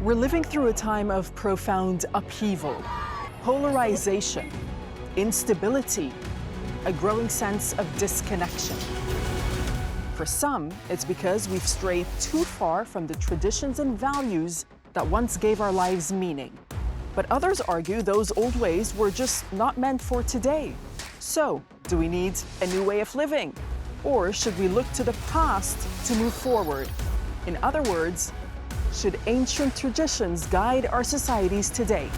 We're living through a time of profound upheaval, polarization, instability, a growing sense of disconnection. For some, it's because we've strayed too far from the traditions and values that once gave our lives meaning. But others argue those old ways were just not meant for today. So, do we need a new way of living? Or should we look to the past to move forward? In other words, should ancient traditions guide our societies today?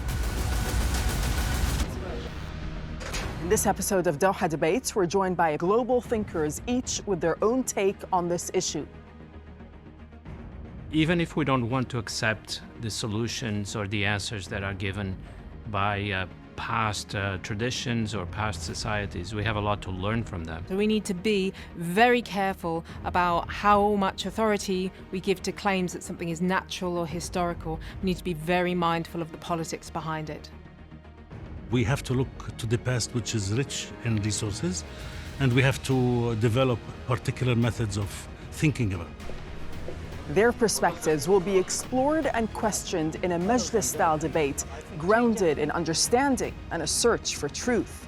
In this episode of Doha Debates, we're joined by global thinkers, each with their own take on this issue. Even if we don't want to accept the solutions or the answers that are given by past traditions or past societies, we have a lot to learn from them. So we need to be very careful about how much authority we give to claims that something is natural or historical. We need to be very mindful of the politics behind it. We have to look to the past, which is rich in resources, and we have to develop particular methods of thinking about. Their perspectives will be explored and questioned in a majlis-style debate, grounded in understanding and a search for truth.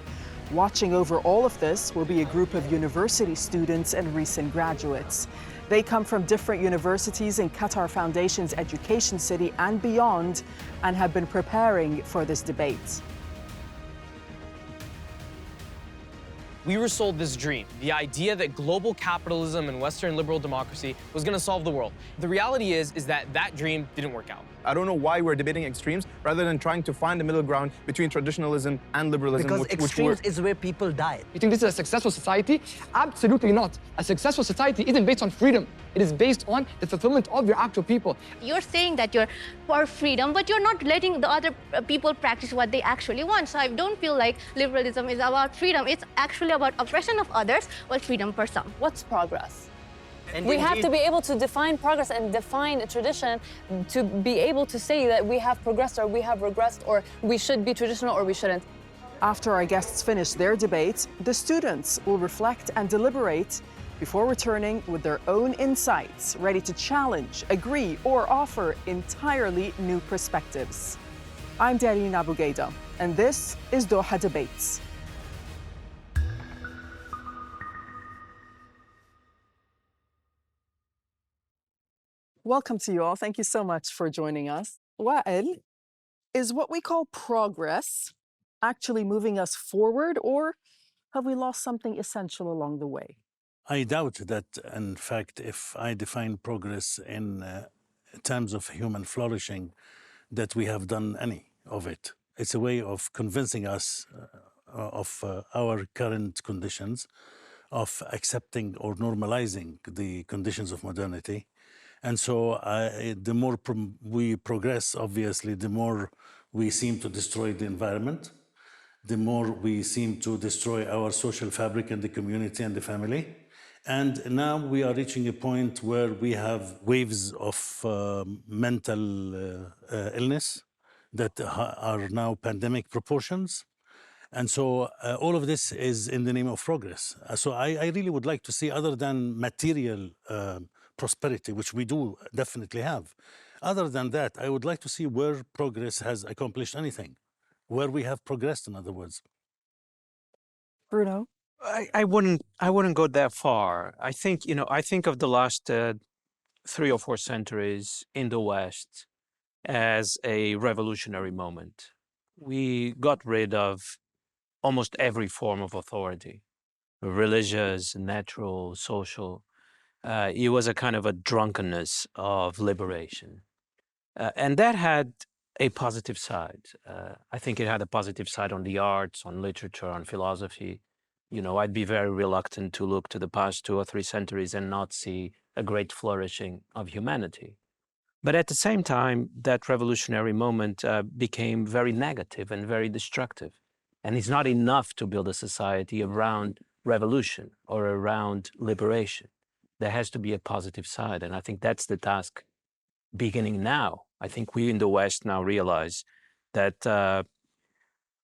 Watching over all of this will be a group of university students and recent graduates. They come from different universities in Qatar Foundation's Education City and beyond, and have been preparing for this debate. We were sold this dream, the idea that global capitalism and Western liberal democracy was going to solve the world. The reality is that dream didn't work out. I don't know why we're debating extremes rather than trying to find a middle ground between traditionalism and liberalism. Because extremes is where people die. You think this is a successful society? Absolutely not. A successful society isn't based on freedom. It is based on the fulfillment of your actual people. You're saying that you're for freedom, but you're not letting the other people practice what they actually want. So I don't feel like liberalism is about freedom. It's actually about oppression of others, but freedom for some. What's progress? And we have to be able to define progress and define a tradition to be able to say that we have progressed or we have regressed or we should be traditional or we shouldn't. After our guests finish their debate, the students will reflect and deliberate before returning with their own insights, ready to challenge, agree, or offer entirely new perspectives. I'm Dareen Abughaida, and this is Doha Debates. Welcome to you all. Thank you so much for joining us. Wael, is what we call progress actually moving us forward, or have we lost something essential along the way? I doubt that, in fact, if I define progress in terms of human flourishing, that we have done any of it. It's a way of convincing us of our current conditions, of accepting or normalizing the conditions of modernity. And so the more we progress, obviously, the more we seem to destroy the environment, the more we seem to destroy our social fabric and the community and the family. And now we are reaching a point where we have waves of mental illness that are now pandemic proportions. And so all of this is in the name of progress. So I really would like to see, other than material prosperity, which we do definitely have, other than that, I would like to see where progress has accomplished anything, where we have progressed, in other words. Bruno? I wouldn't go that far. I think of the last 3 or 4 centuries in the West as a revolutionary moment. We got rid of almost every form of authority, religious, natural, social. It was a kind of a drunkenness of liberation. And that had a positive side. I think it had a positive side on the arts, on literature, on philosophy. I'd be very reluctant to look to the past 2 or 3 centuries and not see a great flourishing of humanity. But at the same time, that revolutionary moment became very negative and very destructive. And it's not enough to build a society around revolution or around liberation. There has to be a positive side. And I think that's the task beginning now. I think we in the West now realize that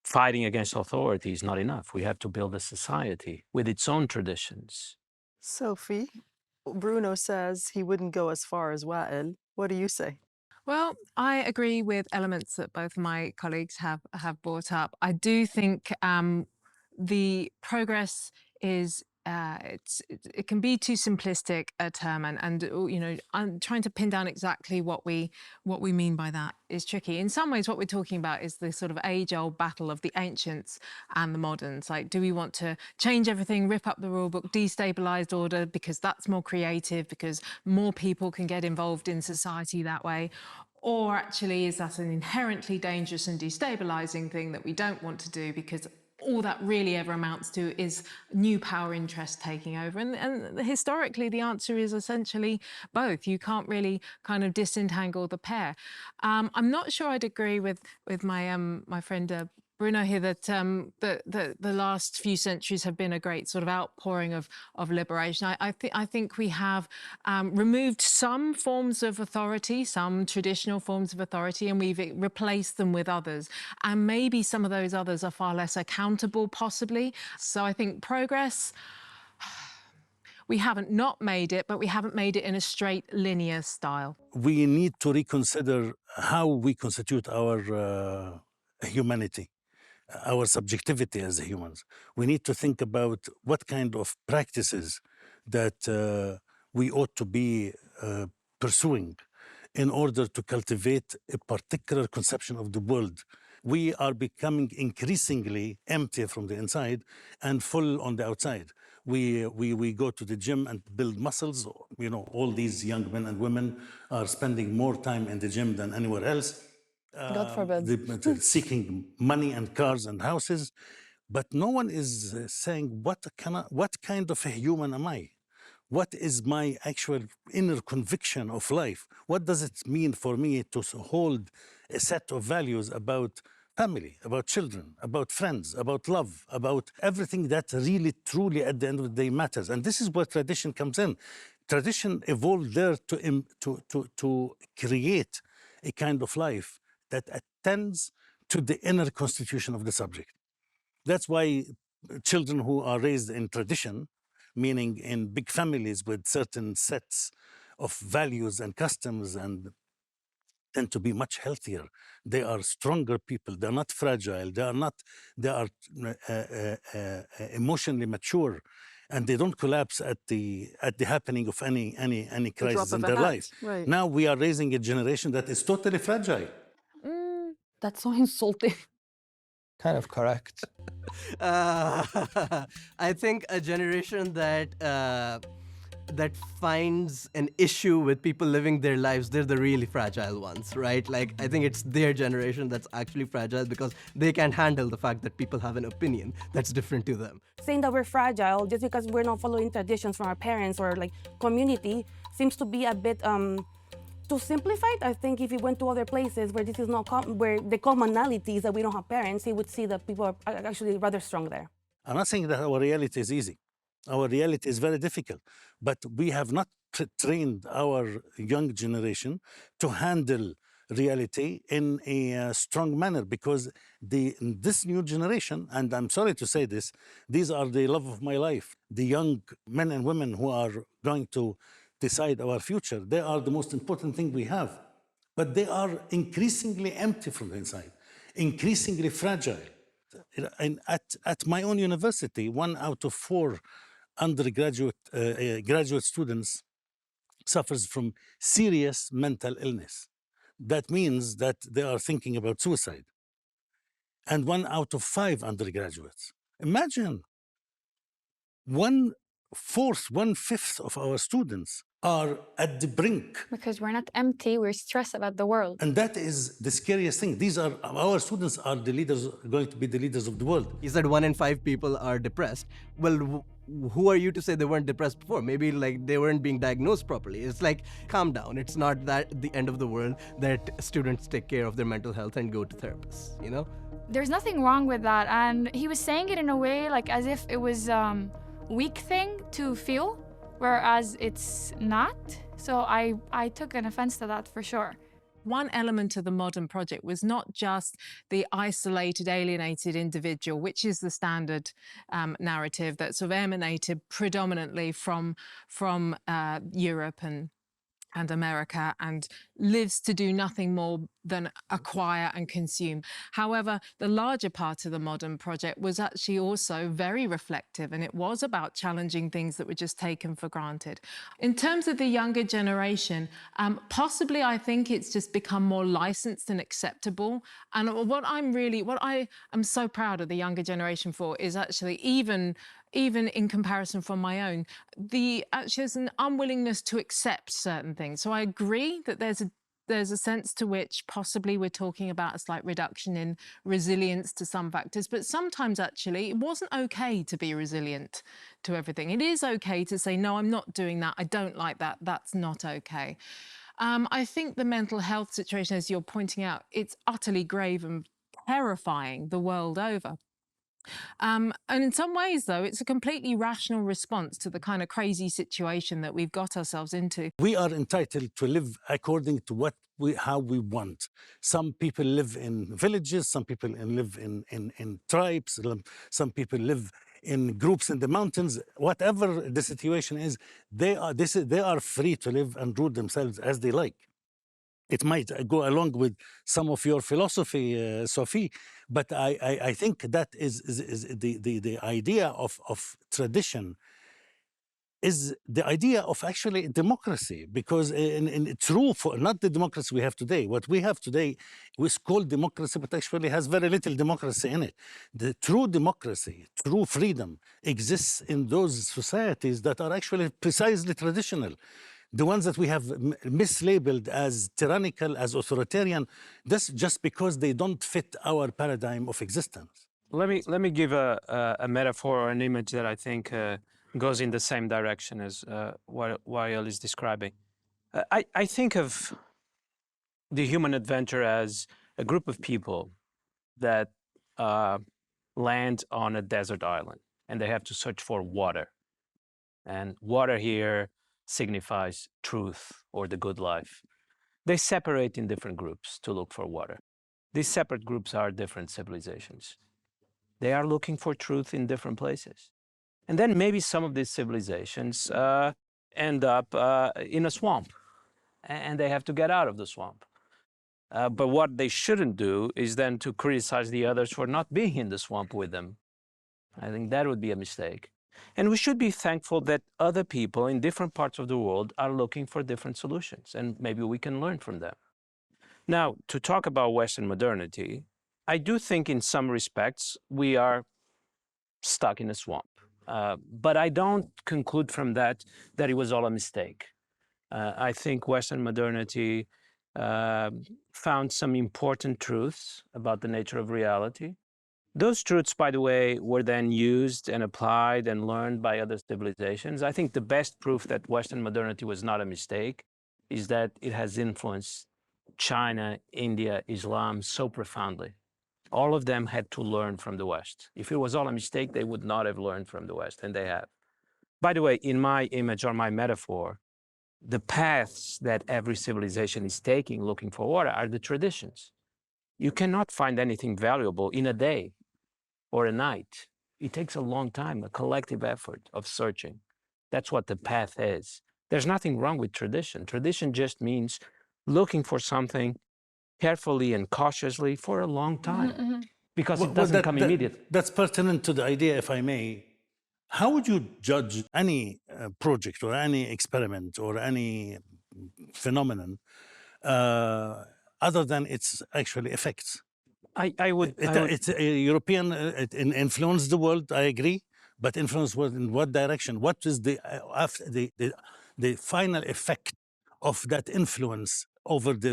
fighting against authority is not enough. We have to build a society with its own traditions. Sophie, Bruno says he wouldn't go as far as Wael. What do you say? Well, I agree with elements that both my colleagues have brought up. I do think the progress is it can be too simplistic a term, and you know, I'm trying to pin down exactly what we mean by that is tricky. In some ways, what we're talking about is the sort of age-old battle of the ancients and the moderns. Like, do we want to change everything, rip up the rule book, destabilize order because that's more creative, because more people can get involved in society that way? Or actually, is that an inherently dangerous and destabilizing thing that we don't want to do because all that really ever amounts to is new power interests taking over? And historically, the answer is essentially both. You can't really kind of disentangle the pair. I'm not sure I'd agree with my my friend Bruno here that the last few centuries have been a great sort of outpouring of liberation. I think we have removed some forms of authority, some traditional forms of authority, and we've replaced them with others. And maybe some of those others are far less accountable, possibly. So I think progress, we haven't not made it, but we haven't made it in a straight linear style. We need to reconsider how we constitute our humanity, our subjectivity as humans. We need to think about what kind of practices that we ought to be pursuing in order to cultivate a particular conception of the world. We are becoming increasingly empty from the inside and full on the outside. We go to the gym and build muscles. You know, all these young men and women are spending more time in the gym than anywhere else. God forbid. Seeking money and cars and houses, but no one is saying what kind of a human am I? What is my actual inner conviction of life? What does it mean for me to hold a set of values about family, about children, about friends, about love, about everything that really, truly, at the end of the day, matters? And this is where tradition comes in. Tradition evolved there to create a kind of life that attends to the inner constitution of the subject. That's why children who are raised in tradition, meaning in big families with certain sets of values and customs, and tend to be much healthier. They are stronger people. They're not fragile. They are emotionally mature, and they don't collapse at the happening of any crisis in their life. Right. Now we are raising a generation that is totally fragile. That's so insulting. Kind of correct. I think a generation that finds an issue with people living their lives, they're the really fragile ones, right? Like, I think it's their generation that's actually fragile because they can't handle the fact that people have an opinion that's different to them. Saying that we're fragile just because we're not following traditions from our parents or like community seems to be a bit too simplified. I think if you went to other places where this is not where the commonality is that we don't have parents, you would see that people are actually rather strong there. I'm not saying that our reality is easy. Our reality is very difficult, but we have not trained our young generation to handle reality in a strong manner, because this new generation, and I'm sorry to say this, these are the love of my life. The young men and women who are going to decide our future, they are the most important thing we have. But they are increasingly empty from the inside, increasingly fragile. And at my own university, 1 out of 4 graduate students suffers from serious mental illness. That means that they are thinking about suicide. And 1 out of 5 undergraduates. Imagine 1/5 of our students are at the brink. Because we're not empty, we're stressed about the world. And that is the scariest thing. These are our students are the leaders, going to be the leaders of the world. You said 1 in 5 people are depressed. Well, who are you to say they weren't depressed before? Maybe like they weren't being diagnosed properly. It's like, calm down. It's not that the end of the world that students take care of their mental health and go to therapists, you know? There's nothing wrong with that. And he was saying it in a way like as if it was weak thing to feel, whereas it's not. So I took an offense to that for sure. One element of the modern project was not just the isolated, alienated individual, which is the standard narrative that sort of emanated predominantly from Europe and America and lives to do nothing more than acquire and consume. However, the larger part of the modern project was actually also very reflective, and it was about challenging things that were just taken for granted. In terms of the younger generation, possibly I think it's just become more licensed and acceptable. And what I am so proud of the younger generation for is actually even in comparison from my own, actually there's an unwillingness to accept certain things. So I agree that there's a sense to which possibly we're talking about a slight reduction in resilience to some factors, but sometimes actually it wasn't okay to be resilient to everything. It is okay to say, no, I'm not doing that, I don't like that, that's not okay. I think the mental health situation, as you're pointing out, it's utterly grave and terrifying the world over. And in some ways, though, it's a completely rational response to the kind of crazy situation that we've got ourselves into. We are entitled to live according to how we want. Some people live in villages, some people live in tribes, some people live in groups in the mountains. Whatever the situation is, they are free to live and rule themselves as they like. It might go along with some of your philosophy, Sophie, but I think that is the idea of tradition is the idea of actually democracy, because in true, not the democracy we have today. What we have today is called democracy, but actually has very little democracy in it. The true democracy, true freedom exists in those societies that are actually precisely traditional. The ones that we have mislabeled as tyrannical, as authoritarian, that's just because they don't fit our paradigm of existence. Let me give a metaphor or an image that I think goes in the same direction as what Wael is describing. I think of the human adventure as a group of people that land on a desert island, and they have to search for water. And water here signifies truth or the good life. They separate in different groups to look for water. These separate groups are different civilizations. They are looking for truth in different places. And then maybe some of these civilizations end up in a swamp, and they have to get out of the swamp. But what they shouldn't do is then to criticize the others for not being in the swamp with them. I think that would be a mistake. And we should be thankful that other people in different parts of the world are looking for different solutions, and maybe we can learn from them. Now, to talk about Western modernity, I do think in some respects we are stuck in a swamp. But I don't conclude from that it was all a mistake. I think Western modernity found some important truths about the nature of reality. Those truths, by the way, were then used and applied and learned by other civilizations. I think the best proof that Western modernity was not a mistake is that it has influenced China, India, Islam so profoundly. All of them had to learn from the West. If it was all a mistake, they would not have learned from the West, and they have. By the way, in my image or my metaphor, the paths that every civilization is taking looking for water are the traditions. You cannot find anything valuable in a day or a night. It takes a long time, a collective effort of searching. That's what the path is. There's nothing wrong with tradition. Tradition just means looking for something carefully and cautiously for a long time, because it doesn't come immediately. That's pertinent to the idea, if I may. How would you judge any project or any experiment or any phenomenon other than its actually effects? It's a European, it influenced the world, I agree, but influence in what direction? What is the final effect of that influence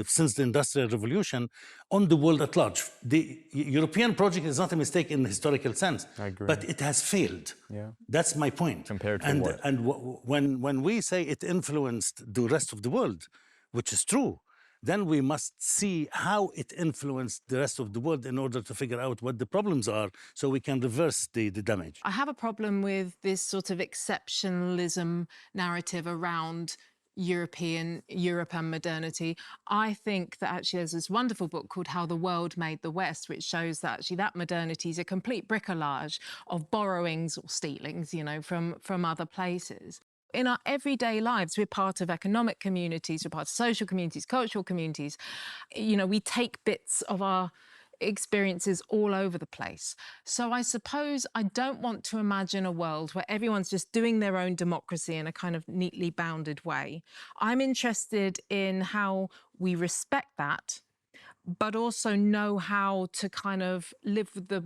since the Industrial Revolution on the world at large? The European project is not a mistake in the historical sense, I agree. But it has failed. Yeah. That's my point. Compared to what? And when we say it influenced the rest of the world, which is true, then we must see how it influenced the rest of the world in order to figure out what the problems are so we can reverse the damage. I have a problem with this sort of exceptionalism narrative around Europe and modernity. I think that actually there's this wonderful book called How the World Made the West, which shows that actually that modernity is a complete bricolage of borrowings or stealings, you know, from other places. in our everyday lives, we're part of economic communities, we're part of social communities, cultural communities. You know, we take bits of our experiences all over the place. So I suppose I don't want to imagine a world where everyone's just doing their own democracy in a kind of neatly bounded way. I'm interested in how we respect that, but also know how to kind of live with the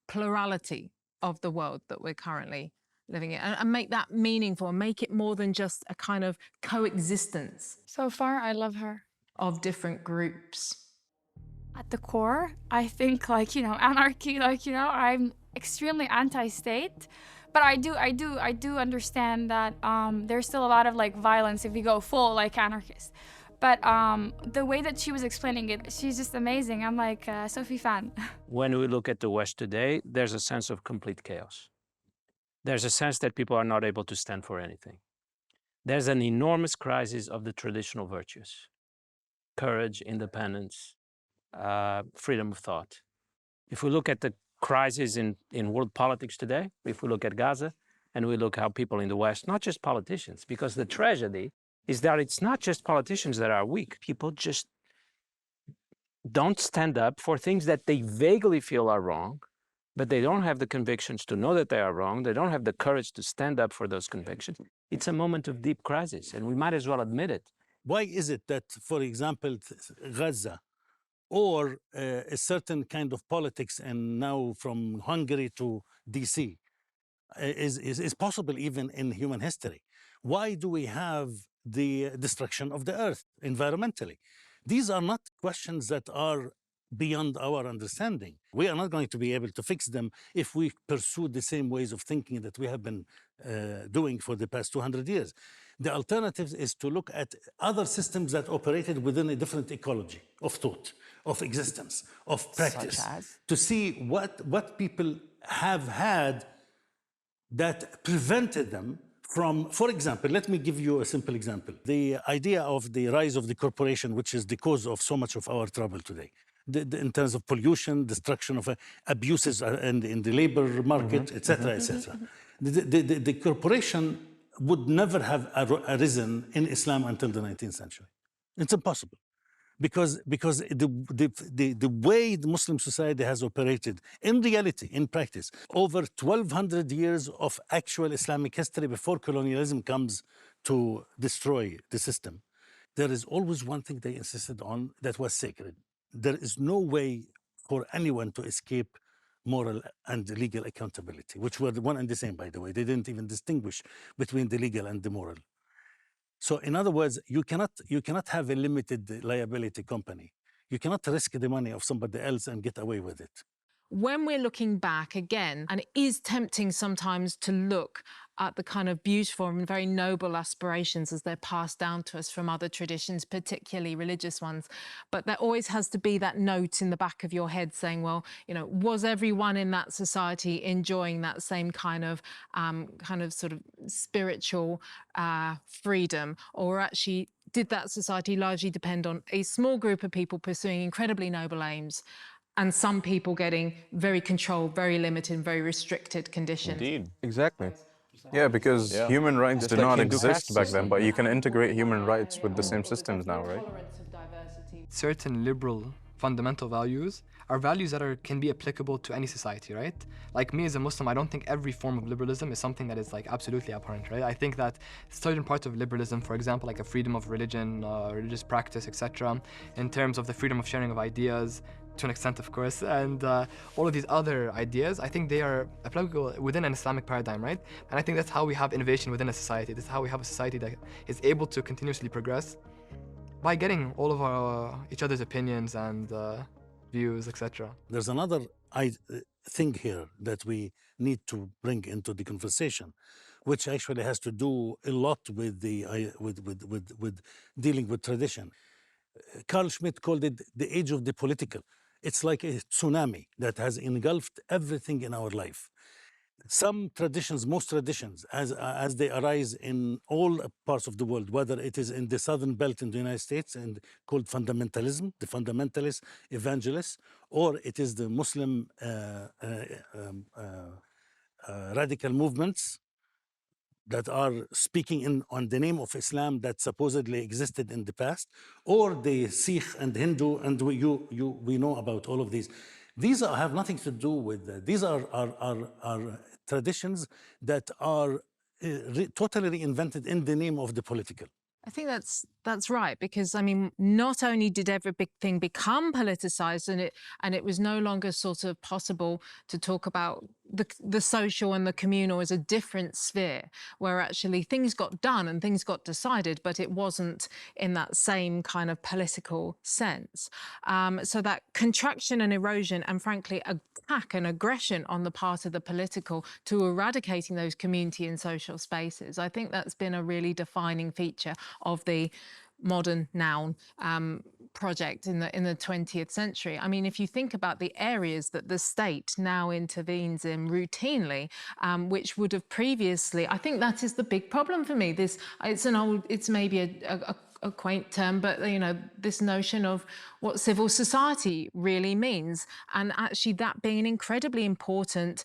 plurality of the world that we're currently living in and make that meaningful and make it more than just a kind of coexistence. So far, I love her. Of different groups. At the core, I think anarchy, I'm extremely anti-state, but I do understand that there's still a lot of violence if we go full anarchist. But the way that she was explaining it, she's just amazing. I'm like a Sophie fan. When we look at the West today, there's a sense of complete chaos. There's a sense that people are not able to stand for anything. There's an enormous crisis of the traditional virtues: courage, independence, freedom of thought. If we look at the crisis in world politics today, if we look at Gaza, and we look how people in the West, not just politicians, because the tragedy is that it's not just politicians that are weak. People just don't stand up for things that they vaguely feel are wrong, but they don't have the convictions to know that they are wrong. They don't have the courage to stand up for those convictions. It's a moment of deep crisis, and we might as well admit it. Why is it that, for example, Gaza or a certain kind of politics, and now from Hungary to DC, is possible even in human history? Why do we have the destruction of the earth environmentally? These are not questions that are beyond our understanding. We are not going to be able to fix them if we pursue the same ways of thinking that we have been doing for the past 200 years. The alternative is to look at other systems that operated within a different ecology of thought, of existence, of practice, to see what people have had that prevented them from, for example, let me give you a simple example. The idea of the rise of the corporation, which is the cause of so much of our trouble today, in terms of pollution, destruction of abuses in the labor market, etc., etc. The corporation would never have arisen in Islam until the 19th century. It's impossible. Because the way the Muslim society has operated in reality, in practice, over 1,200 years of actual Islamic history before colonialism comes to destroy the system, there is always one thing they insisted on that was sacred. There is no way for anyone to escape moral and legal accountability, which were the one and the same, by the way. They didn't even distinguish between the legal and the moral. So in other words, you cannot have a limited liability company. You cannot risk the money of somebody else and get away with it. When we're looking back again, and it is tempting sometimes to look at the kind of beautiful and very noble aspirations as they're passed down to us from other traditions, particularly religious ones. But there always has to be that note in the back of your head saying, well, was everyone in that society enjoying that same kind of sort of spiritual freedom? Or actually, did that society largely depend on a small group of people pursuing incredibly noble aims and some people getting very controlled, very limited, very restricted conditions? Indeed. Exactly. Yeah, because human rights did not exist back then, but you can integrate human rights with the same systems now, right? Certain liberal fundamental values are values that can be applicable to any society, right? Like me as a Muslim, I don't think every form of liberalism is something that is absolutely abhorrent, right? I think that certain parts of liberalism, for example, like a freedom of religion, religious practice, etc., in terms of the freedom of sharing of ideas, to an extent, of course, and all of these other ideas, I think they are applicable within an Islamic paradigm, right? And I think that's how we have innovation within a society. This is how we have a society that is able to continuously progress by getting all of each other's opinions and views, etc. There's another thing here that we need to bring into the conversation, which actually has to do a lot with with dealing with tradition. Carl Schmitt called it the age of the political. It's like a tsunami that has engulfed everything in our life. Some traditions, most traditions, as they arise in all parts of the world, whether it is in the southern belt in the United States and called fundamentalism, the fundamentalist evangelists, or it is the Muslim radical movements, that are speaking on the name of Islam that supposedly existed in the past, or the Sikh and Hindu, and we know about all of these. These have nothing to do with, these are traditions that are totally reinvented in the name of the political. I think that's right, because I mean, not only did everything become politicized, and it was no longer sort of possible to talk about the social and the communal as a different sphere, where actually things got done and things got decided, but it wasn't in that same kind of political sense. So that contraction and erosion, and frankly, attack and aggression on the part of the political to eradicating those community and social spaces, I think that's been a really defining feature of the modern noun project in the 20th century. I mean, if you think about the areas that the state now intervenes in routinely, which would have previously, I think that is the big problem for me. It's maybe a quaint term, but you know, this notion of what civil society really means, and actually that being an incredibly important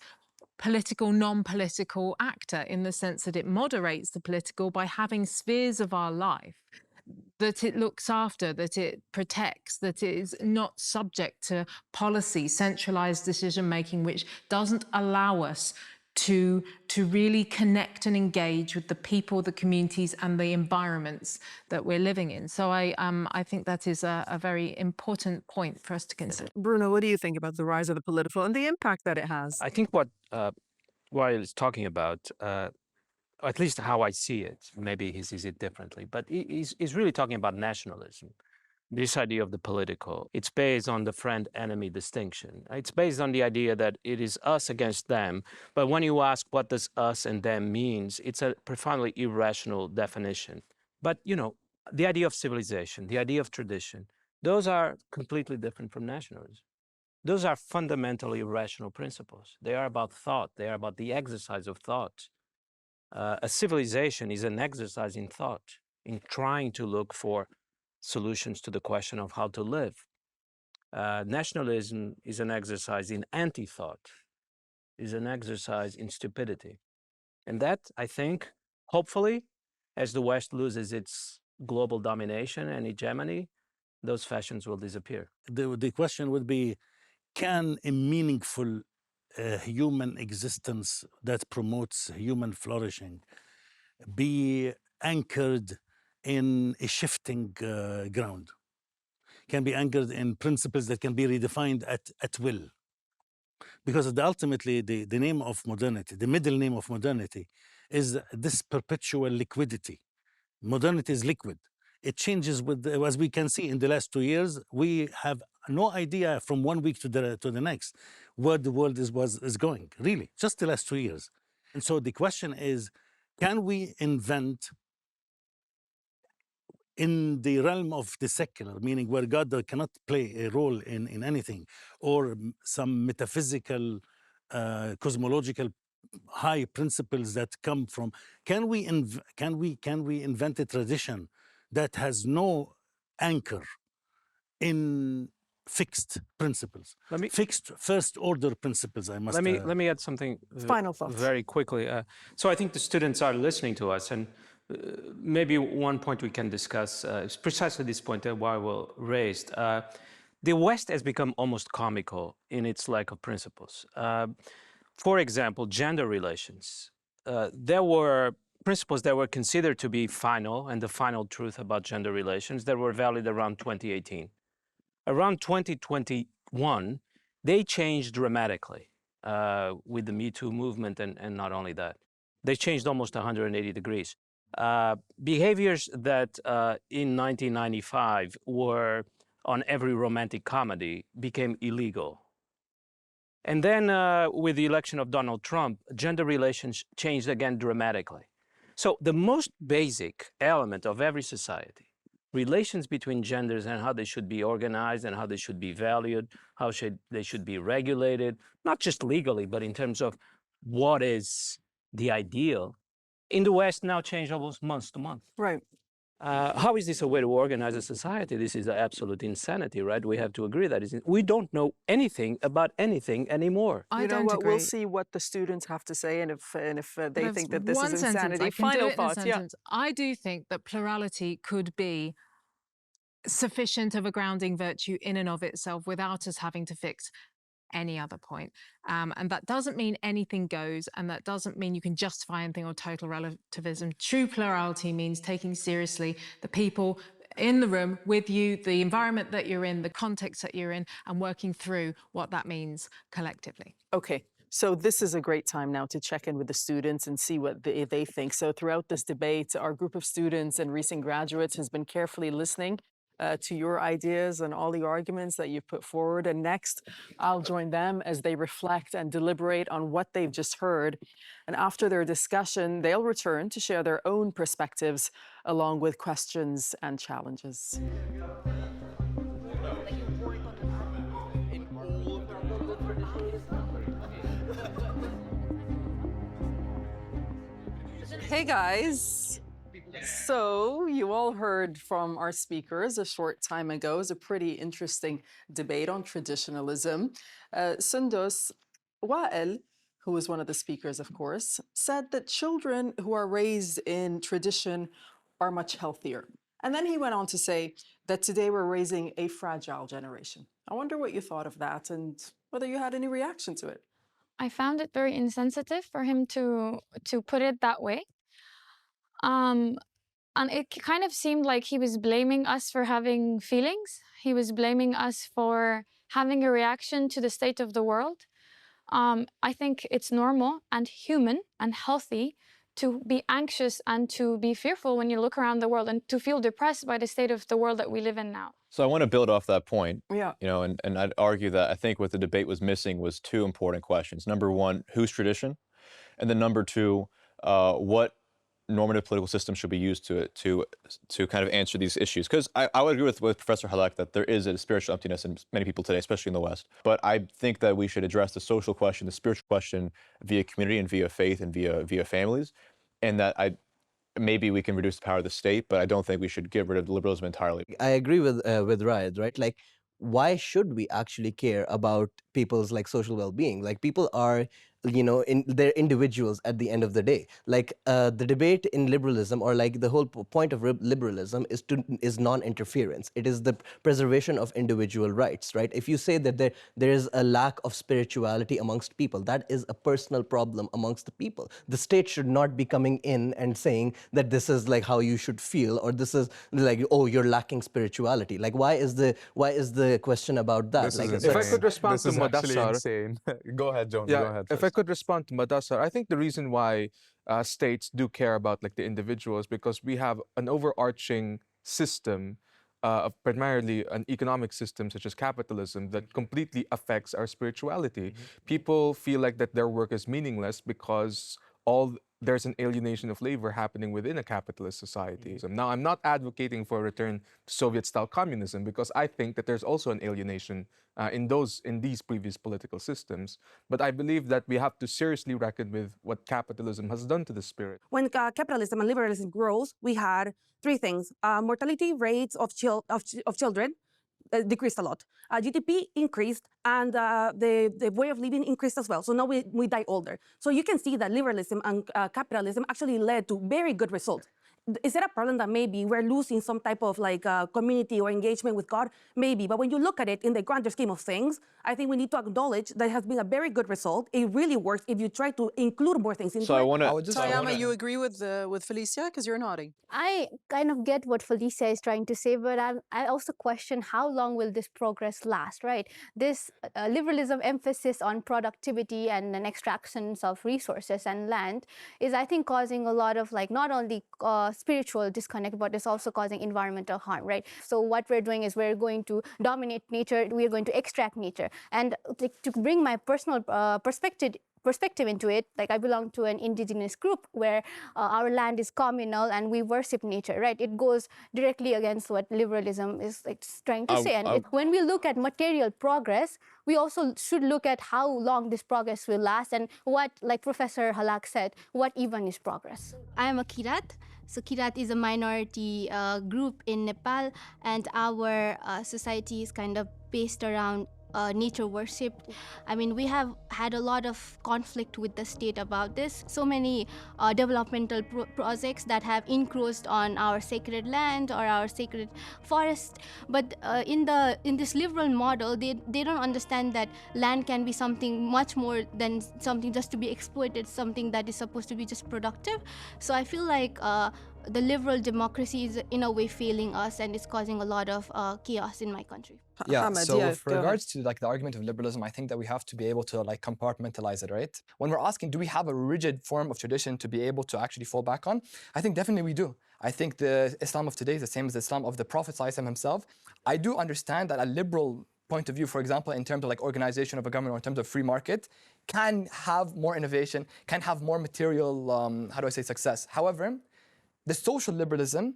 political, non-political actor, in the sense that it moderates the political by having spheres of our life that it looks after, that it protects, that it is not subject to policy, centralized decision-making, which doesn't allow us to really connect and engage with the people, the communities, and the environments that we're living in. So I think that is a very important point for us to consider. Bruno, what do you think about the rise of the political and the impact that it has? I think what Wael is talking about, at least how I see it, maybe he sees it differently, but he's really talking about nationalism. This idea of the political, it's based on the friend-enemy distinction. It's based on the idea that it is us against them, but when you ask what does us and them means, it's a profoundly irrational definition. But, you know, the idea of civilization, the idea of tradition, those are completely different from nationalism. Those are fundamentally irrational principles. They are about thought. They are about the exercise of thought. A civilization is an exercise in thought, in trying to look for solutions to the question of how to live. Nationalism is an exercise in anti-thought, is an exercise in stupidity. And that, I think, hopefully, as the West loses its global domination and hegemony, those fashions will disappear. The question would be, can a meaningful human existence that promotes human flourishing be anchored in a shifting ground? Can be anchored in principles that can be redefined at will? Because ultimately, the name of modernity, the middle name of modernity, is this perpetual liquidity. Modernity is liquid. It changes with, as we can see in the last 2 years, we have no idea from 1 week to the next where the world is going, really, just the last 2 years. And so the question is, can we invent in the realm of the secular, meaning where God cannot play a role in anything, or some metaphysical, cosmological high principles that come from, can we invent a tradition that has no anchor in fixed principles, fixed first order principles? I must let me add something Final thoughts. very quickly. So I think the students are listening to us, and maybe one point we can discuss is precisely this point that Wael raised. The West has become almost comical in its lack of principles. For example, gender relations. There were principles that were considered to be final and the final truth about gender relations that were valid around 2018. Around 2021, they changed dramatically with the Me Too movement, and not only that. They changed almost 180 degrees. Behaviors that in 1995 were on every romantic comedy became illegal. And then with the election of Donald Trump, gender relations changed again dramatically. So the most basic element of every society, relations between genders and how they should be organized and how they should be valued, how they should be regulated, not just legally, but in terms of what is the ideal, in the West now change almost month to month. Right. How is this a way to organize a society? This is absolute insanity, right? We have to agree that we don't know anything about anything anymore. You know what? We'll see what the students have to say, and if they think that this is insanity. Final thoughts. Yeah. I do think that plurality could be sufficient of a grounding virtue in and of itself without us having to fix any other point. And that doesn't mean anything goes, and that doesn't mean you can justify anything or total relativism. True plurality means taking seriously the people in the room with you, the environment that you're in, the context that you're in, and working through what that means collectively. Okay. So this is a great time now to check in with the students and see what they think. So throughout this debate, our group of students and recent graduates has been carefully listening to your ideas and all the arguments that you've put forward. And next, I'll join them as they reflect and deliberate on what they've just heard. And after their discussion, they'll return to share their own perspectives along with questions and challenges. Hey guys. So you all heard from our speakers a short time ago. It was a pretty interesting debate on traditionalism. Sundus, Wael, who was one of the speakers, of course, said that children who are raised in tradition are much healthier. And then he went on to say that today we're raising a fragile generation. I wonder what you thought of that and whether you had any reaction to it. I found it very insensitive for him to put it that way. And it kind of seemed like he was blaming us for having feelings. He was blaming us for having a reaction to the state of the world. I think it's normal and human and healthy to be anxious and to be fearful when you look around the world and to feel depressed by the state of the world that we live in now. So I want to build off that point. Yeah. You know, and I'd argue that I think what the debate was missing was two important questions. Number one, whose tradition? And then number two, what normative political system should be used to kind of answer these issues? Because I would agree with Professor Hallaq that there is a spiritual emptiness in many people today, especially in the West. But I think that we should address the social question, the spiritual question via community and via faith and via families, and that maybe we can reduce the power of the state, but I don't think we should get rid of liberalism entirely. I agree with Rayed, right? Like, why should we actually care about people's like social well-being? Like, people are, you know, they're individuals at the end of the day. Like, the debate in liberalism, or like the whole point of liberalism is non-interference. It is the preservation of individual rights, right? If you say that there is a lack of spirituality amongst people, that is a personal problem amongst the people. The state should not be coming in and saying that this is like how you should feel, or this is like, oh, you're lacking spirituality. Like, why is the question about that? Like, if I could respond to Madassar, insane. Go ahead, John. Yeah, go ahead. If I could respond to Madassar, I think the reason why states do care about like the individuals, because we have an overarching system of primarily an economic system such as capitalism that completely affects our spirituality. People feel like that their work is meaningless because there's an alienation of labor happening within a capitalist society. So now, I'm not advocating for a return to Soviet-style communism, because I think that there's also an alienation in these previous political systems. But I believe that we have to seriously reckon with what capitalism has done to the spirit. When capitalism and liberalism grows, we had three things. Mortality rates of children decreased a lot. GDP increased, and the way of living increased as well. So now we die older. So you can see that liberalism and capitalism actually led to very good results. Is it a problem that maybe we're losing some type of like community or engagement with God? Maybe, but when you look at it in the grander scheme of things, I think we need to acknowledge that it has been a very good result. It really works if you try to include more things into So I it. want to. Tayama, you agree with Felicia? Because you're nodding. I kind of get what Felicia is trying to say, but I also question how long will this progress last, right? This liberalism emphasis on productivity and an extractions of resources and land is, I think, causing a lot of like not only spiritual disconnect, but it's also causing environmental harm, right? So what we're doing is we're going to dominate nature, we're going to extract nature. And to bring my personal perspective perspective into it. Like I belong to an indigenous group where our land is communal and we worship nature, right? It goes directly against what liberalism is like trying to say. And when we look at material progress, we also should look at how long this progress will last and what, like Professor Hallaq said, what even is progress. I am a Kirat. So Kirat is a minority group in Nepal, and our society is kind of based around nature worship. I mean, we have had a lot of conflict with the state about this. So many developmental projects that have encroached on our sacred land or our sacred forest. But in this liberal model, they don't understand that land can be something much more than something just to be exploited, something that is supposed to be just productive. So I feel like the liberal democracy is in a way failing us, and it's causing a lot of chaos in my country. Yeah, so with regards to like the argument of liberalism, I think that we have to be able to like compartmentalize it, right? When we're asking, do we have a rigid form of tradition to be able to actually fall back on? I think definitely we do. I think the Islam of today is the same as the Islam of the Prophet ﷺ himself. I do understand that a liberal point of view, for example, in terms of like organization of a government or in terms of free market, can have more innovation, can have more material, success. However, the social liberalism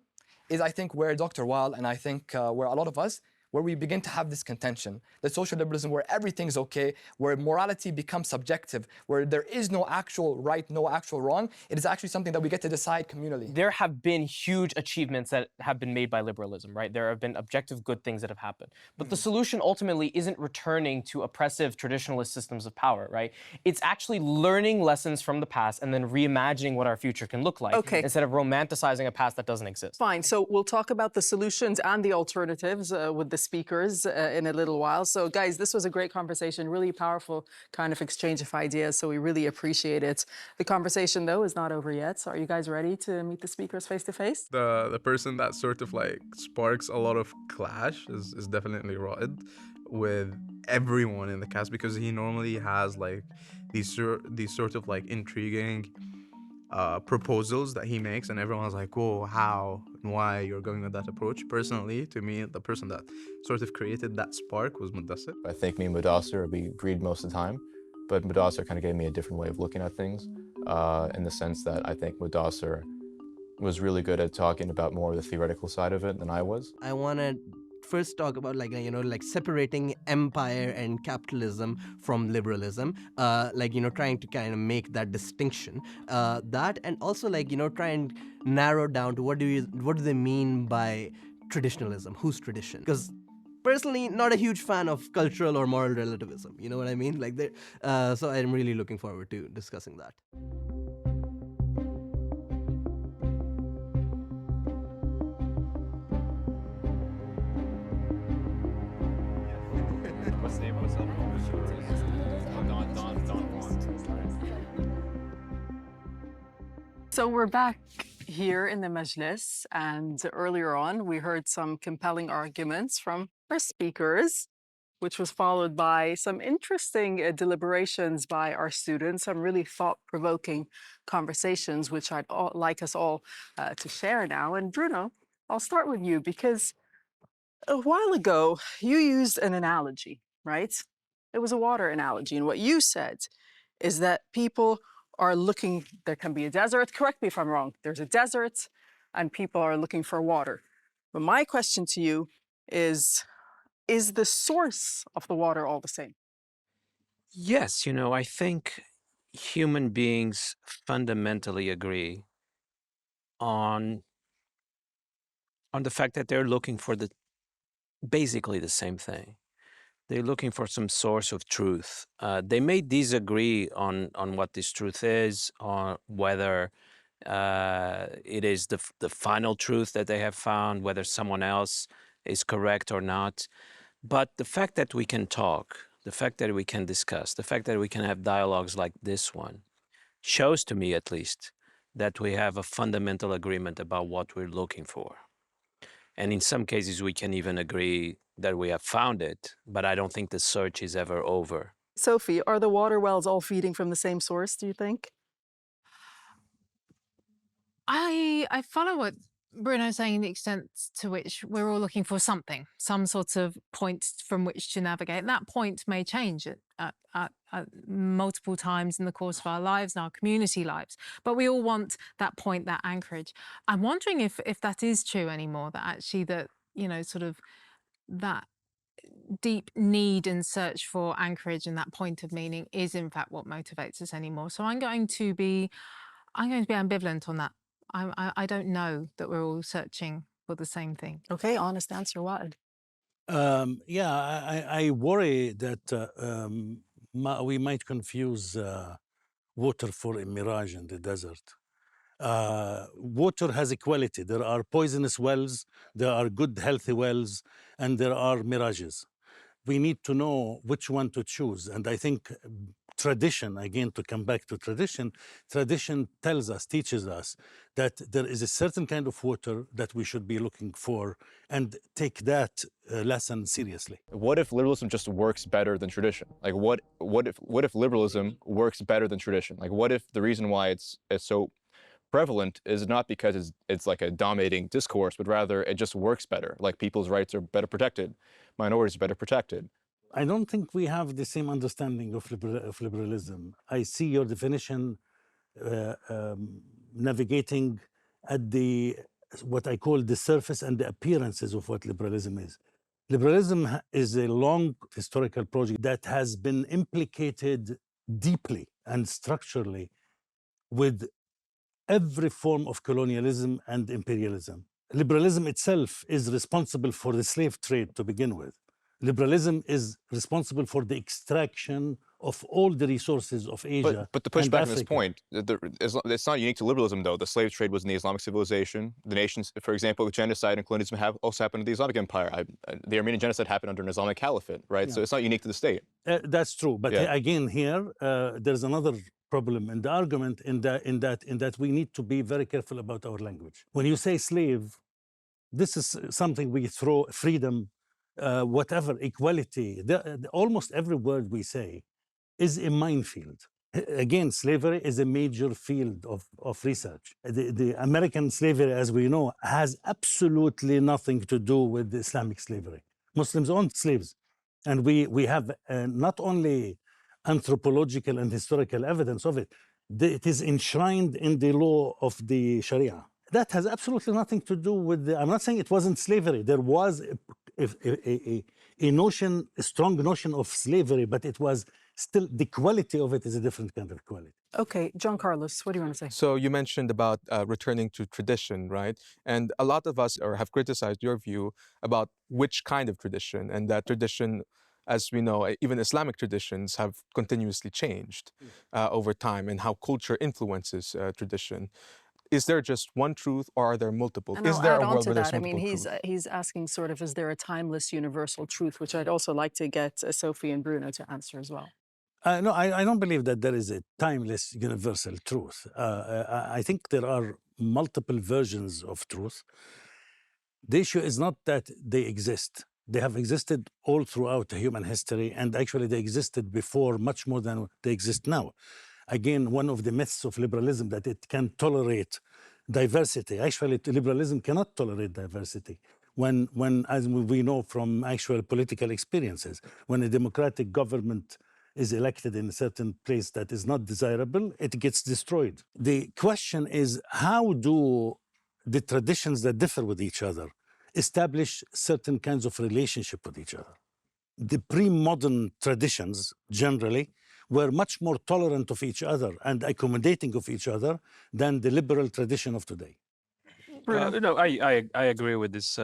is, I think, where Dr. Wael and I think where a lot of us, where we begin to have this contention. The social liberalism where everything's okay, where morality becomes subjective, where there is no actual right, no actual wrong. It is actually something that we get to decide communally. There have been huge achievements that have been made by liberalism, right? There have been objective good things that have happened. But the solution ultimately isn't returning to oppressive traditionalist systems of power, right? It's actually learning lessons from the past and then reimagining what our future can look like instead of romanticizing a past that doesn't exist. Fine, so we'll talk about the solutions and the alternatives with the speakers in a little while. So guys, this was a great conversation, really powerful kind of exchange of ideas, so we really appreciate it. The conversation though is not over yet. So are you guys ready to meet the speakers face to face? The person that sort of like sparks a lot of clash is definitely Raed with everyone in the cast, because he normally has like these sort of like intriguing proposals that he makes, and everyone's like, oh, how and why you're going with that approach. Personally, to me, the person that sort of created that spark was Mudassir. I think me and Mudassir, we agreed most of the time, but Mudassir kind of gave me a different way of looking at things, in the sense that I think Mudassir was really good at talking about more of the theoretical side of it than I was. I want to first talk about separating empire and capitalism from liberalism, trying to kind of make that distinction, that, and also try and narrow down to what do they mean by traditionalism, whose tradition? Because personally, not a huge fan of cultural or moral relativism, you know what I mean? So I'm really looking forward to discussing that. So we're back here in the Majlis, and earlier on we heard some compelling arguments from our speakers, which was followed by some interesting deliberations by our students, some really thought-provoking conversations, which I'd like us all to share now. And Bruno, I'll start with you, because a while ago you used an analogy, right? It was a water analogy, and what you said is that people are looking, there can be a desert, correct me if I'm wrong, there's a desert and people are looking for water. But my question to you is the source of the water all the same? Yes, I think human beings fundamentally agree on the fact that they're looking for basically the same thing. They're looking for some source of truth. They may disagree on what this truth is, or whether it is the final truth that they have found, whether someone else is correct or not. But the fact that we can talk, the fact that we can discuss, the fact that we can have dialogues like this one, shows to me at least that we have a fundamental agreement about what we're looking for. And in some cases, we can even agree that we have found it, but I don't think the search is ever over. Sophie, are the water wells all feeding from the same source, do you think? I follow what Bruno saying the extent to which we're all looking for something, some sort of point from which to navigate. That point may change at multiple times in the course of our lives and our community lives, but we all want that point, that anchorage. I'm wondering if that is true anymore, that actually that, you know, sort of that deep need and search for anchorage and that point of meaning is in fact what motivates us anymore. So I'm going to be ambivalent on that. I don't know that we're all searching for the same thing. Okay, honest answer, Wael. Yeah, I worry that we might confuse water for a mirage in the desert. Water has a quality. There are poisonous wells, there are good, healthy wells, and there are mirages. We need to know which one to choose. And I think tradition, again, to come back to tradition tells us, teaches us that there is a certain kind of water that we should be looking for and take that lesson seriously. What if liberalism just works better than tradition? Like what if liberalism works better than tradition? Like what if the reason why it's so prevalent is not because it's like a dominating discourse, but rather it just works better. Like people's rights are better protected, minorities are better protected. I don't think we have the same understanding of liberalism. I see your definition navigating at what I call the surface and the appearances of what liberalism is. Liberalism is a long historical project that has been implicated deeply and structurally with every form of colonialism and imperialism. Liberalism itself is responsible for the slave trade to begin with. Liberalism is responsible for the extraction of all the resources of Asia. But to push back on this point, it's not unique to liberalism, though. The slave trade was in the Islamic civilization. The nations, for example, genocide and colonialism have also happened in the Islamic Empire. The Armenian genocide happened under an Islamic caliphate, right? Yeah. So it's not unique to the state. That's true. But again, here, there's another problem in the argument in that we need to be very careful about our language. When you say slave, this is something we throw freedom, whatever, equality. Almost every word we say is a minefield. Again, slavery is a major field of research. The American slavery, as we know, has absolutely nothing to do with the Islamic slavery. Muslims owned slaves. And we have not only anthropological and historical evidence of it, it is enshrined in the law of the Sharia. That has absolutely nothing to do with I'm not saying it wasn't slavery. There was a notion, a strong notion of slavery, but it was still, the quality of it is a different kind of quality. Okay, John Carlos, what do you want to say? So you mentioned about returning to tradition, right? And a lot of us have criticized your view about which kind of tradition, and that tradition, as we know, even Islamic traditions have continuously changed over time, and how culture influences tradition. Is there just one truth, or are there multiple? And is I'll there add a on world to where there's that. I multiple mean, truths? he's asking sort of, is there a timeless universal truth, which I'd also like to get Sophie and Bruno to answer as well. No, I don't believe that there is a timeless universal truth. I think there are multiple versions of truth. The issue is not that they exist. They have existed all throughout human history, and actually they existed before much more than they exist now. Again, one of the myths of liberalism that it can tolerate diversity. Actually, liberalism cannot tolerate diversity. When, as we know from actual political experiences, when a democratic government is elected in a certain place that is not desirable, it gets destroyed. The question is, how do the traditions that differ with each other establish certain kinds of relationship with each other? The pre-modern traditions, generally, were much more tolerant of each other and accommodating of each other than the liberal tradition of today. No, I agree with this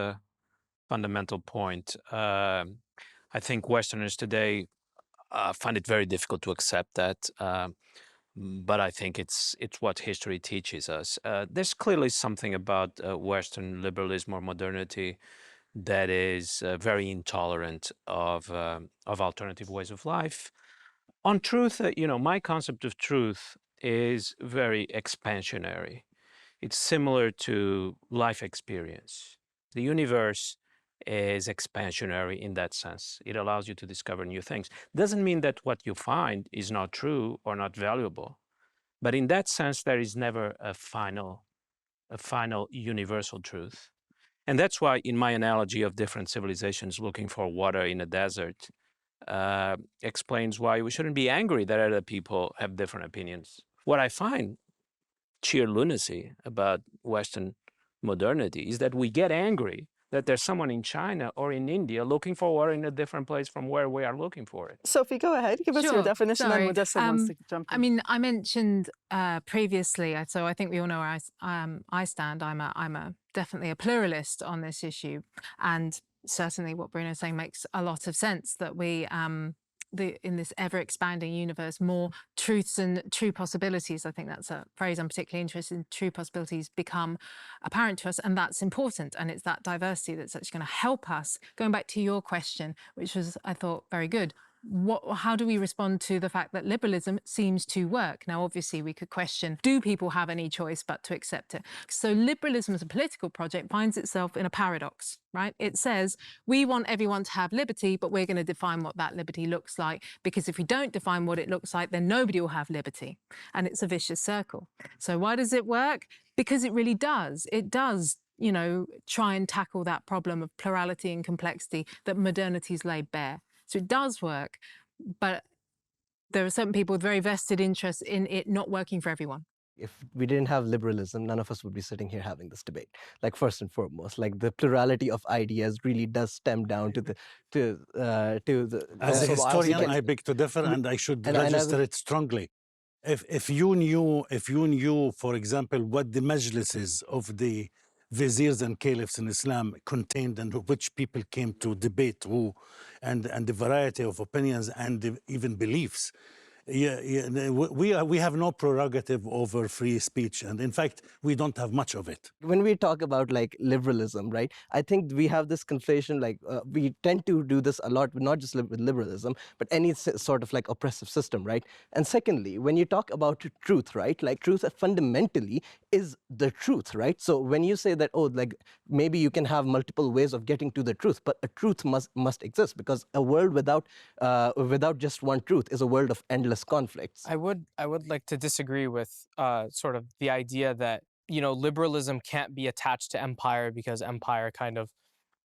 fundamental point. I think Westerners today find it very difficult to accept that, but I think it's what history teaches us. There's clearly something about Western liberalism or modernity that is very intolerant of alternative ways of life. On truth, my concept of truth is very expansionary. It's similar to life experience. The universe is expansionary in that sense. It allows you to discover new things. Doesn't mean that what you find is not true or not valuable. But in that sense, there is never a final a final universal truth. And that's why, in my analogy of different civilizations looking for water in a desert, explains why we shouldn't be angry that other people have different opinions. What I find sheer lunacy about Western modernity is that we get angry that there's someone in China or in India looking for water in a different place from where we are looking for it. Sophie, go ahead. Give us your definition, and Modesta wants to jump in. I mean, I mentioned previously, so I think we all know where I stand. I'm definitely a pluralist on this issue, and certainly what Bruno's saying makes a lot of sense, that we in this ever-expanding universe, more truths and true possibilities, I think that's a phrase I'm particularly interested in, true possibilities become apparent to us, and that's important, and it's that diversity that's actually going to help us. Going back to your question, which was, I thought, very good, how do we respond to the fact that liberalism seems to work? Now, obviously, we could question, do people have any choice but to accept it? So liberalism as a political project finds itself in a paradox, right? It says, we want everyone to have liberty, but we're going to define what that liberty looks like, because if we don't define what it looks like, then nobody will have liberty. And it's a vicious circle. So why does it work? Because it really does. It does, you know, try and tackle that problem of plurality and complexity that modernity's laid bare. So it does work, but there are certain people with very vested interests in it not working for everyone. If we didn't have liberalism, none of us would be sitting here having this debate. Like, first and foremost, like, the plurality of ideas really does stem down to the. As a historian, I beg to differ, and I should register it strongly. If you knew, for example, what the majlises of the viziers and caliphs in Islam contained, and which people came to debate who, and the variety of opinions and even beliefs. We have no prerogative over free speech, and in fact, we don't have much of it. When we talk about like liberalism, right, I think we have this conflation, like we tend to do this a lot, not just with liberalism, but any sort of like oppressive system, right? And secondly, when you talk about truth, right, like truth fundamentally is the truth, right? So when you say that, oh, like maybe you can have multiple ways of getting to the truth, but a truth must exist, because a world without just one truth is a world of endless conflicts. I would like to disagree with sort of the idea that, you know, liberalism can't be attached to empire because empire kind of,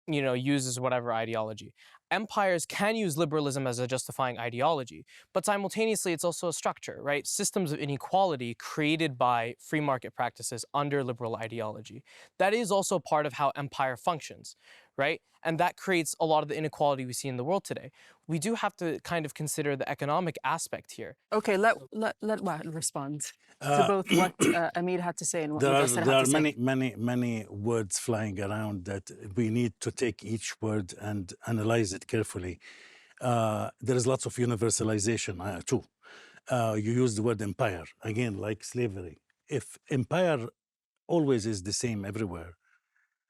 you know, uses whatever ideology. Empires can use liberalism as a justifying ideology, but simultaneously it's also a structure, right? Systems of inequality created by free market practices under liberal ideology. That is also part of how empire functions, right? And that creates a lot of the inequality we see in the world today. We do have to kind of consider the economic aspect here. Okay, let Wael respond to both what Amir had to say and what Modesta had to say. There are many words flying around that we need to take each word and analyze it carefully. There is lots of universalization too. You use the word empire, again, like slavery. If empire always is the same everywhere,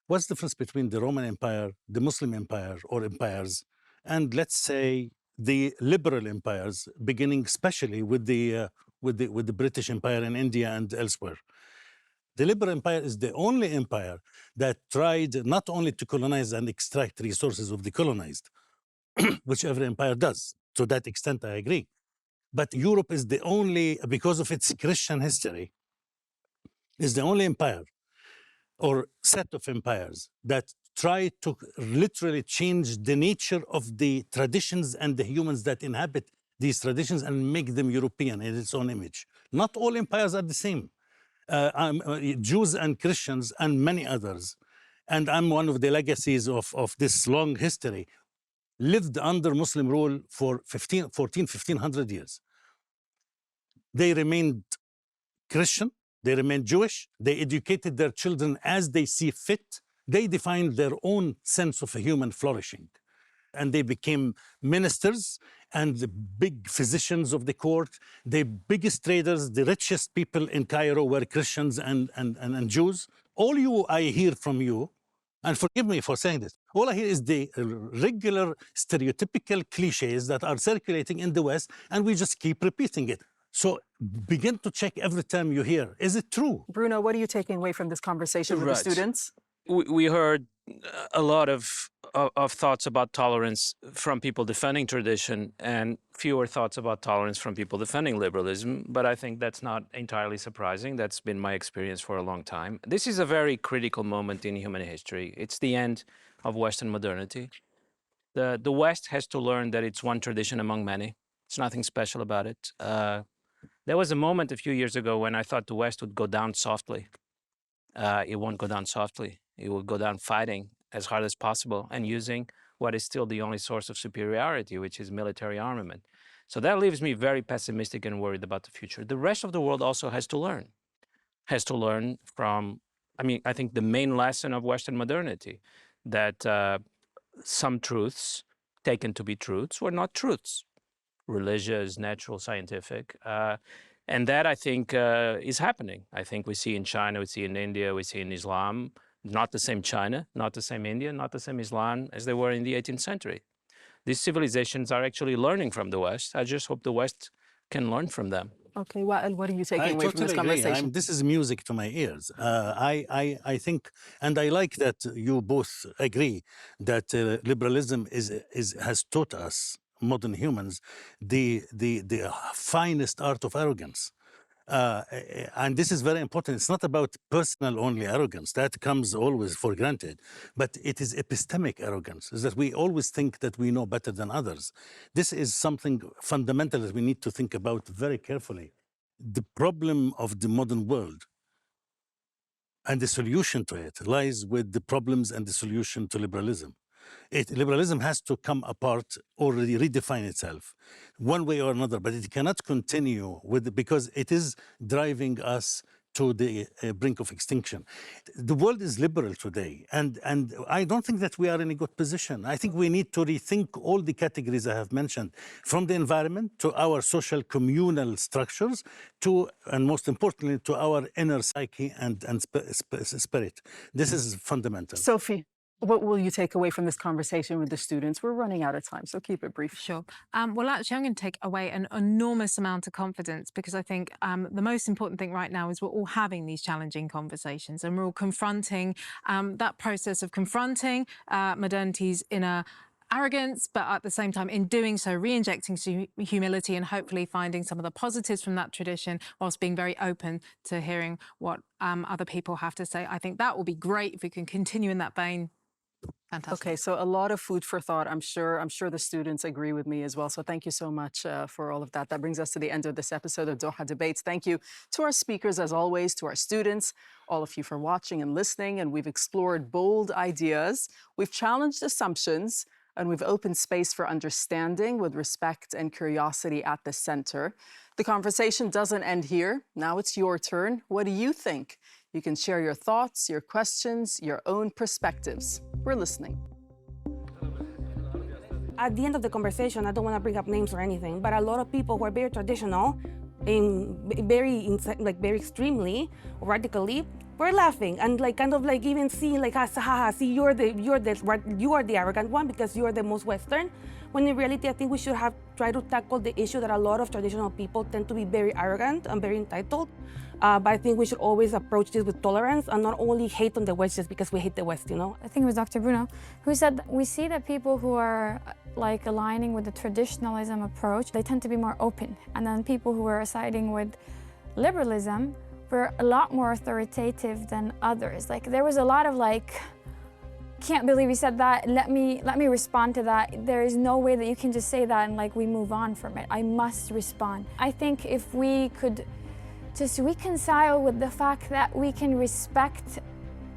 what's the difference between the Roman Empire, the Muslim Empire or empires, and let's say the liberal empires, beginning especially with the British Empire in India and elsewhere? The liberal empire is the only empire that tried not only to colonize and extract resources of the colonized, which every empire does. To that extent, I agree. But Europe is the only, because of its Christian history, is the only empire or set of empires that try to literally change the nature of the traditions and the humans that inhabit these traditions and make them European in its own image. Not all empires are the same. Jews and Christians and many others, and I'm one of the legacies of this long history, lived under Muslim rule for 1,500 years. They remained Christian, they remained Jewish, they educated their children as they see fit, they defined their own sense of a human flourishing. And they became ministers and the big physicians of the court. The biggest traders, the richest people in Cairo were Christians and Jews. All I hear from you, and forgive me for saying this, all I hear is the regular stereotypical cliches that are circulating in the West, and we just keep repeating it. So begin to check every time you hear, is it true? Bruno, what are you taking away from this conversation with the students? We heard a lot of thoughts about tolerance from people defending tradition and fewer thoughts about tolerance from people defending liberalism. But I think that's not entirely surprising. That's been my experience for a long time. This is a very critical moment in human history. It's the end of Western modernity. The West has to learn that it's one tradition among many. It's nothing special about it. There was a moment a few years ago when I thought the West would go down softly. It won't go down softly. It will go down fighting as hard as possible and using what is still the only source of superiority, which is military armament. So that leaves me very pessimistic and worried about the future. The rest of the world also has to learn from, I mean, I think the main lesson of Western modernity, that some truths taken to be truths were not truths. Religious, natural, scientific. And that, I think, is happening. I think we see in China, we see in India, we see in Islam, not the same China, not the same India, not the same Islam as they were in the 18th century. These civilizations are actually learning from the West. I just hope the West can learn from them. Okay, Wael, what are you taking away from this conversation? This is music to my ears. I think, and I like that you both agree that liberalism has taught us, modern humans, the finest art of arrogance. And this is very important. It's not about personal only arrogance. That comes always for granted. But it is epistemic arrogance, is that we always think that we know better than others. This is something fundamental that we need to think about very carefully. The problem of the modern world and the solution to it lies with the problems and the solution to liberalism. Liberalism has to come apart or redefine itself one way or another, but it cannot continue because it is driving us to the brink of extinction. The world is liberal today, and I don't think that we are in a good position. I think we need to rethink all the categories I have mentioned, from the environment to our social communal structures to, and most importantly, to our inner psyche and spirit. This is fundamental. Sophie, what will you take away from this conversation with the students? We're running out of time, so keep it brief. Sure. Well, actually, I'm going to take away an enormous amount of confidence, because I think the most important thing right now is we're all having these challenging conversations and we're all confronting that process of confronting modernity's inner arrogance, but at the same time, in doing so, re-injecting humility and hopefully finding some of the positives from that tradition, whilst being very open to hearing what other people have to say. I think that will be great if we can continue in that vein. Fantastic. Okay, so a lot of food for thought. I'm sure the students agree with me as well. So thank you so much for all of that. That brings us to the end of this episode of Doha Debates. Thank you to our speakers, as always, to our students, all of you for watching and listening. And we've explored bold ideas. We've challenged assumptions. And we've opened space for understanding with respect and curiosity at the center. The conversation doesn't end here. Now it's your turn. What do you think? You can share your thoughts, your questions, your own perspectives. We're listening. At the end of the conversation, I don't want to bring up names or anything, but a lot of people who are very traditional, very extremely, radically, we're laughing and kind of even seeing us, haha, see, you are the arrogant one because you are the most Western. When in reality, I think we should have tried to tackle the issue that a lot of traditional people tend to be very arrogant and very entitled. But I think we should always approach this with tolerance and not only hate on the West just because we hate the West, you know? I think it was Dr. Bruno who said we see that people who are aligning with the traditionalism approach, they tend to be more open. And then people who are siding with liberalism were a lot more authoritative than others. There was a lot of can't believe you said that, let me respond to that. There is no way that you can just say that and we move on from it. I must respond. I think if we could just reconcile with the fact that we can respect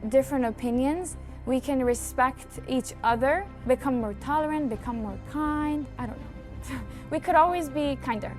different opinions, we can respect each other, become more tolerant, become more kind, I don't know. We could always be kinder.